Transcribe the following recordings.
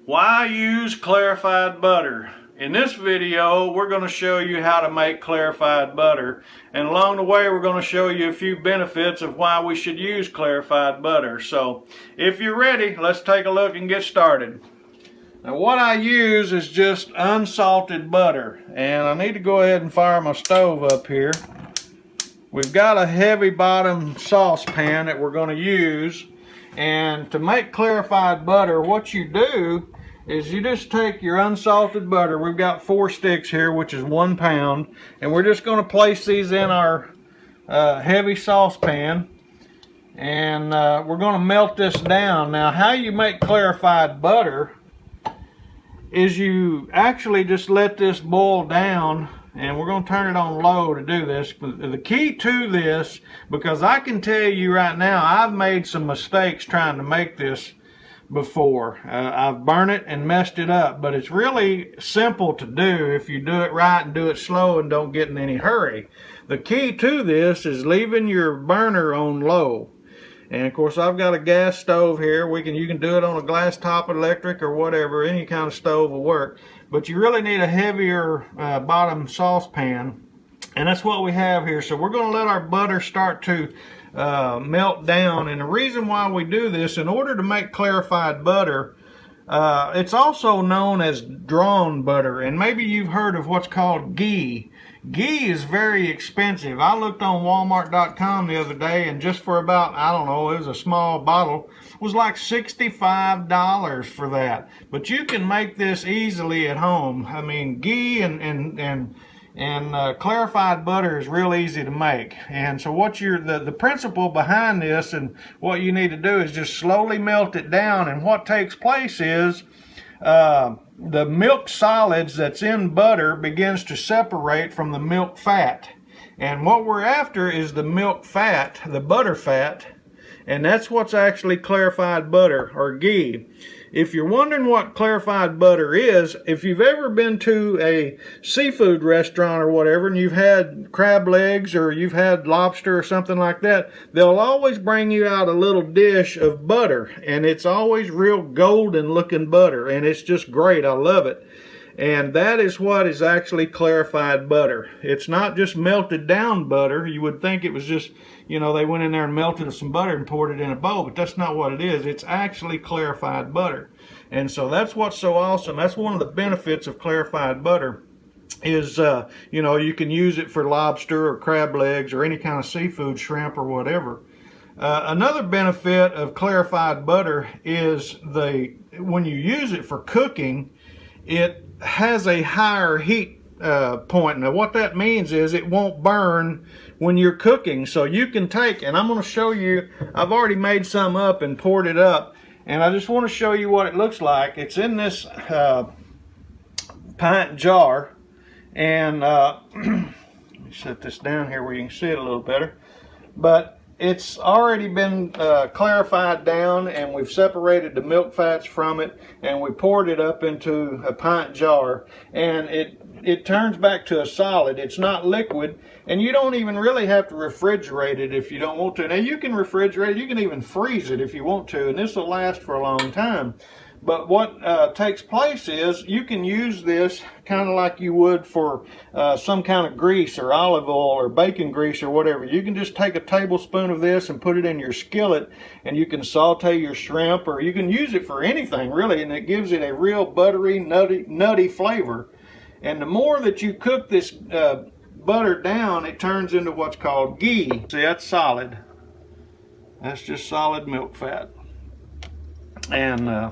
Why use clarified butter? In this video, we're going to show you how to make clarified butter, and along the way we're going to show you a few benefits of why we should use clarified butter. So if you're ready, let's take a look and get started. Now what I use is just unsalted butter, and I need to go ahead and fire my stove up here. We've got a heavy bottom saucepan that we're going to use, and to make clarified butter, what you do is you just take your unsalted butter. We've got 4 sticks here, which is 1 pound, and we're just going to place these in our heavy saucepan, and we're going to melt this down. Now how you make clarified butter is you actually just let this boil down, and we're going to turn it on low to do this. The key to this, because I can tell you right now, I've made some mistakes trying to make this before. I've burned it and messed it up, but it's really simple to do if you do it right and do it slow and don't get in any hurry. The key to this is leaving your burner on low. And of course I've got a gas stove here. You can do it on a glass top electric or whatever, any kind of stove will work. But you really need a heavier bottom saucepan, and that's what we have here. So we're going to let our butter start to melt down, and the reason why we do this, in order to make clarified butter, it's also known as drawn butter, and maybe you've heard of what's called ghee. Ghee is very expensive. I looked on Walmart.com the other day, and just for about, I don't know, it was a small bottle, it was like $65 for that. But you can make this easily at home. I mean, ghee and clarified butter is real easy to make. And so what the principle behind this, and what you need to do, is just slowly melt it down. And what takes place is the milk solids that's in butter begins to separate from the milk fat. And what we're after is the milk fat, the butter fat, and that's what's actually clarified butter, or ghee. If you're wondering what clarified butter is, if you've ever been to a seafood restaurant or whatever, and you've had crab legs or you've had lobster or something like that, they'll always bring you out a little dish of butter, and it's always real golden looking butter, and it's just great. I love it. And that is what is actually clarified butter. It's not just melted down butter. You would think it was just, you know, they went in there and melted some butter and poured it in a bowl, but that's not what it is. It's actually clarified butter. And so that's what's so awesome. That's one of the benefits of clarified butter is, you know, you can use it for lobster or crab legs or any kind of seafood, shrimp or whatever. Another benefit of clarified butter is when you use it for cooking, it has a higher heat point. Now what that means is it won't burn when you're cooking. So you can take, and I'm going to show you, I've already made some up and poured it up, and I just want to show you what it looks like. It's in this pint jar, and let me set this down here where you can see it a little better. But it's already been clarified down, and we've separated the milk fats from it, and we poured it up into a pint jar, and it turns back to a solid. It's not liquid, and you don't even really have to refrigerate it if you don't want to. Now you can refrigerate it, you can even freeze it if you want to, and this will last for a long time. But what takes place is you can use this kind of like you would for some kind of grease or olive oil or bacon grease or whatever. You can just take a tablespoon of this and put it in your skillet, and you can saute your shrimp, or you can use it for anything really, and it gives it a real buttery, nutty flavor. And the more that you cook this butter down, it turns into what's called ghee. See, that's solid. That's just solid milk fat. And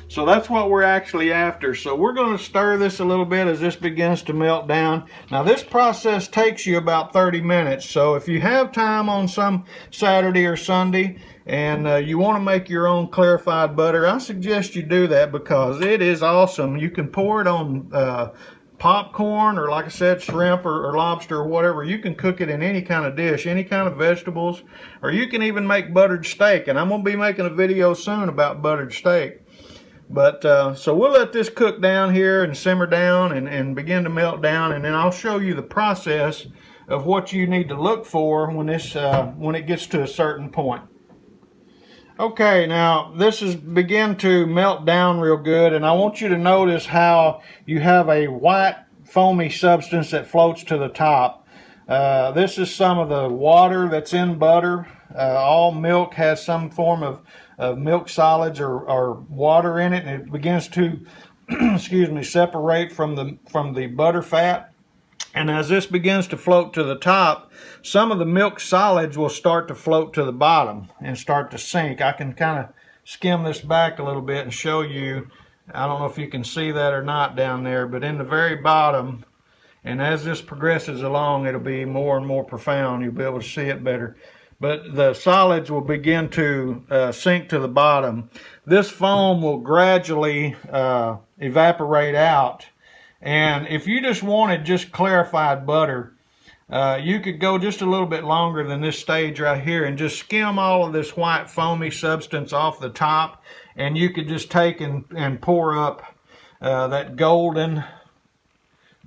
so that's what we're actually after. So we're going to stir this a little bit as this begins to melt down. Now this process takes you about 30 minutes. So if you have time on some Saturday or Sunday and you want to make your own clarified butter, I suggest you do that because it is awesome. You can pour it on popcorn, or like I said, shrimp or lobster or whatever. You can cook it in any kind of dish, any kind of vegetables, or you can even make buttered steak. And I'm going to be making a video soon about buttered steak. But so we'll let this cook down here and simmer down and begin to melt down, and then I'll show you the process of what you need to look for when it gets to a certain point. Okay, now this is begin to melt down real good, and I want you to notice how you have a white foamy substance that floats to the top. This is some of the water that's in butter. All milk has some form of milk solids or water in it, and it begins to excuse me, separate from the butter fat. And as this begins to float to the top, some of the milk solids will start to float to the bottom and start to sink. I can kind of skim this back a little bit and show you. I don't know if you can see that or not down there, but in the very bottom, and as this progresses along, it'll be more and more profound. You'll be able to see it better. But the solids will begin to sink to the bottom. This foam will gradually evaporate out. And if you just wanted just clarified butter, you could go just a little bit longer than this stage right here and just skim all of this white foamy substance off the top, and you could just take and pour up that golden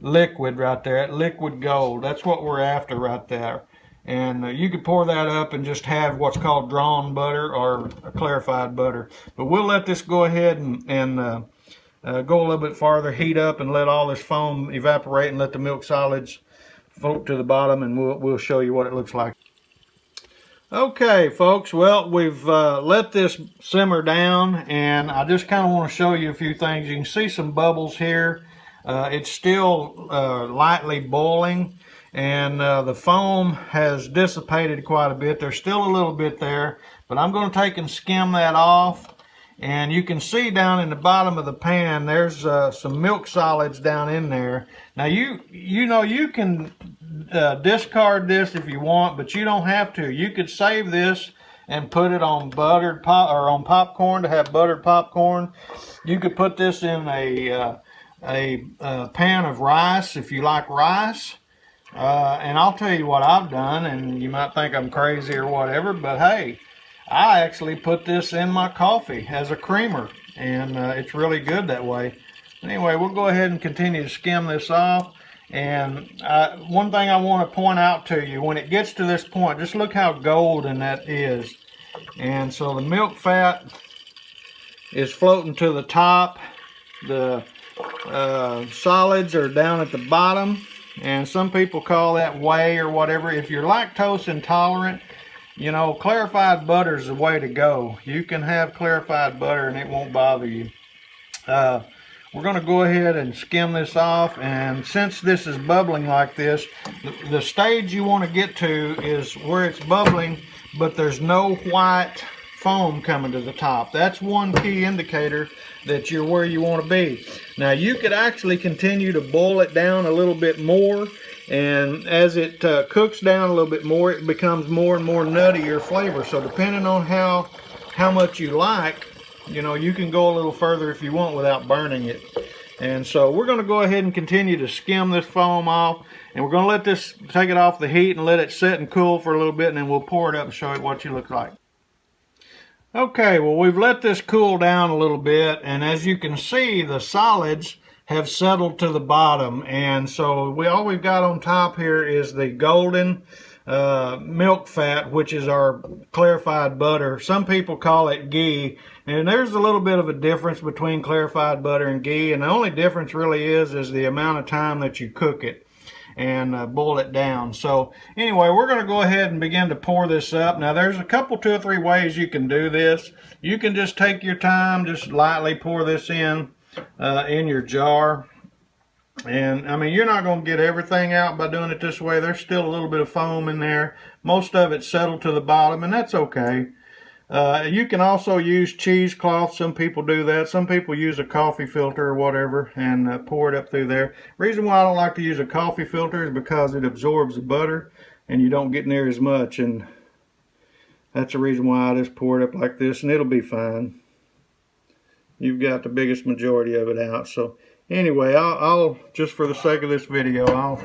liquid right there, that liquid gold. That's what we're after right there. And you could pour that up and just have what's called drawn butter or clarified butter. But we'll let this go ahead and go a little bit farther, heat up, and let all this foam evaporate and let the milk solids float to the bottom, and we'll show you what it looks like. Okay, folks, well, we've let this simmer down, and I just kind of want to show you a few things. You can see some bubbles here. It's still lightly boiling, and the foam has dissipated quite a bit. There's still a little bit there, but I'm going to take and skim that off. And you can see down in the bottom of the pan, there's some milk solids down in there. Now you know you can discard this if you want, but you don't have to. You could save this and put it on on popcorn to have buttered popcorn. You could put this in a pan of rice if you like rice. And I'll tell you what I've done, and you might think I'm crazy or whatever, but hey, I actually put this in my coffee as a creamer, and it's really good that way. Anyway, we'll go ahead and continue to skim this off. And one thing I want to point out to you, when it gets to this point, just look how golden that is. And so the milk fat is floating to the top. The solids are down at the bottom, and some people call that whey or whatever. If you're lactose intolerant, you know, clarified butter is the way to go. You can have clarified butter and it won't bother you. We're going to go ahead and skim this off, and since this is bubbling like this, the stage you want to get to is where it's bubbling, but there's no white foam coming to the top. That's one key indicator that you're where you want to be. Now, you could actually continue to boil it down a little bit more, and as it cooks down a little bit more, it becomes more and more nuttier flavor. So depending on how much you like, you know, you can go a little further if you want without burning it. And so we're going to go ahead and continue to skim this foam off, and we're going to let this, take it off the heat and let it sit and cool for a little bit, and then we'll pour it up and show you what you look like. Okay, well, we've let this cool down a little bit, and as you can see, the solids have settled to the bottom. And so all we've got on top here is the golden milk fat, which is our clarified butter. Some people call it ghee, and there's a little bit of a difference between clarified butter and ghee, and the only difference really is the amount of time that you cook it and boil it down. So anyway, we're going to go ahead and begin to pour this up. Now, there's a couple, 2 or 3 ways you can do this. You can just take your time, just lightly pour this in your jar. And I mean, you're not going to get everything out by doing it this way. There's still a little bit of foam in there. Most of it's settled to the bottom, and that's okay. You can also use cheesecloth. Some people do that. Some people use a coffee filter or whatever and pour it up through there. Reason why I don't like to use a coffee filter is because it absorbs the butter and you don't get near as much, and that's the reason why I just pour it up like this, and it'll be fine. You've got the biggest majority of it out. So anyway, I'll just for the sake of this video, I'll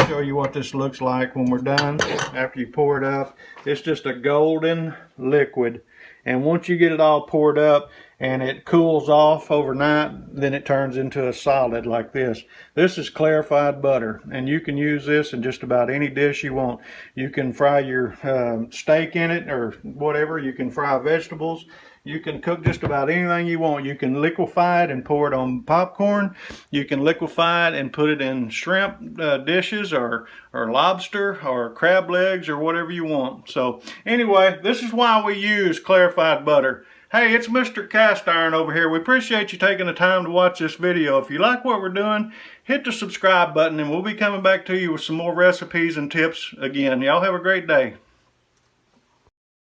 show you what this looks like when we're done after you pour it up. It's just a golden liquid, And once you get it all poured up and it cools off overnight, then it turns into a solid like this. This is clarified butter, and you can use this in just about any dish you want. You can fry your steak in it or whatever. You can fry vegetables. You can cook just about anything you want. You can liquefy it and pour it on popcorn. You can liquefy it and put it in shrimp dishes or lobster or crab legs or whatever you want. So anyway, this is why we use clarified butter. Hey, it's Mr. Cast Iron over here. We appreciate you taking the time to watch this video. If you like what we're doing, hit the subscribe button and we'll be coming back to you with some more recipes and tips again. Y'all have a great day.